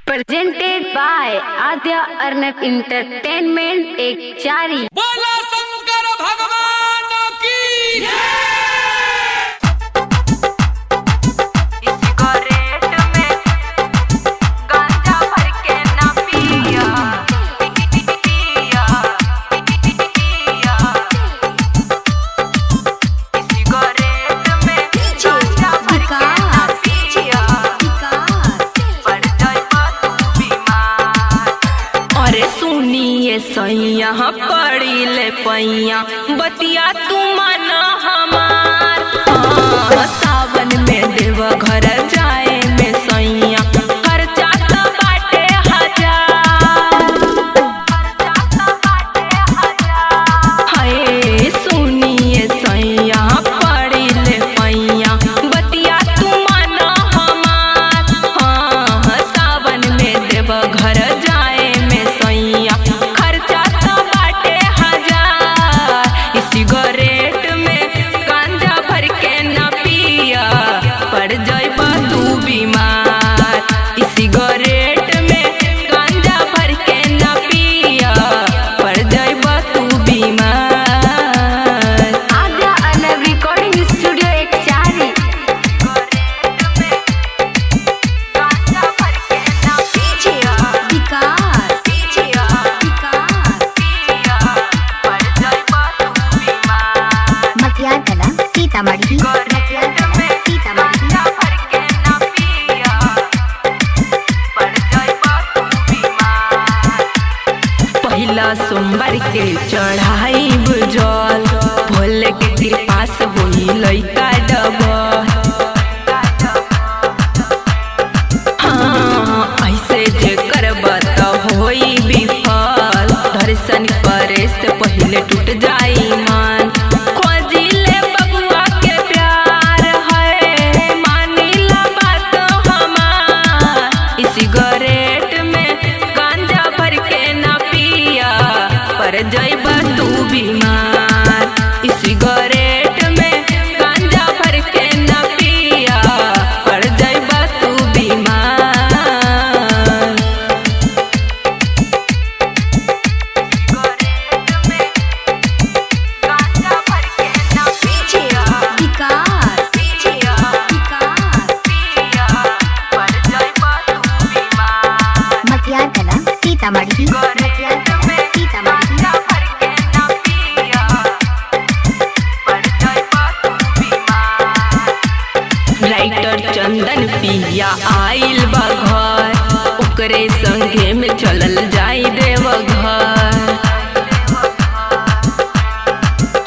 Presented by Adya Arnab Entertainment एक चारी। बोला शंकर भगवान की सैया पड़ी ले पैया बतिया तू माना हमार। सावन में देव घर जाए में सैया खर्चा तो बाटे हजार। हाय सुनिए सैया पड़ी ले पैया बतिया तू माना हमार। हाँ सावन में देव घर जाए में सैया सिगरेट में गांजा भर के न पिया पड़ जाइबा तू बीमार। सिगरेट में गांजा भर के न पिया पड़ जाइबा तू बीमार। आद्या अर्नब रिकॉर्डिंग स्टूडियो एक चारी। सीतामढ़ी पहला सोमवार के चढ़ाई बुझल भोले के कृपा से होई लइका डबल। हाँ ऐसे जे करबा त होई विफल दर्शन करे से पहले टूट जाई मन। खोजिले बबुआ के प्यार है मानिला बात हमार। सिगरेट में गांजा भर के न पिया पर जाइबा तू बीमार। सिगरेट में गांजा भर के न पिया पर जाइबा तू बीमार। सीतामढ़ी राइटर चंदन पिया आइल बा घर ओकरे संगे में चलल जाई देव घर।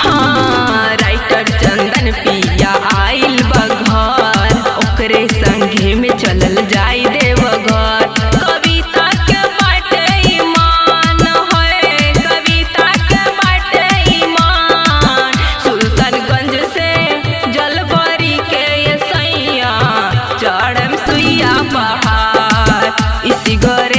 हाँ राइटर चंदन पिया आइल बा घर ओकरे संगे में चलल जाई देव घर। कविता के बाटे ईमान है कविता के बाटे ईमान। सुल्तानगंज से जलबरी के ये सैया चढ़म सुइया पहाड़। सिगरेट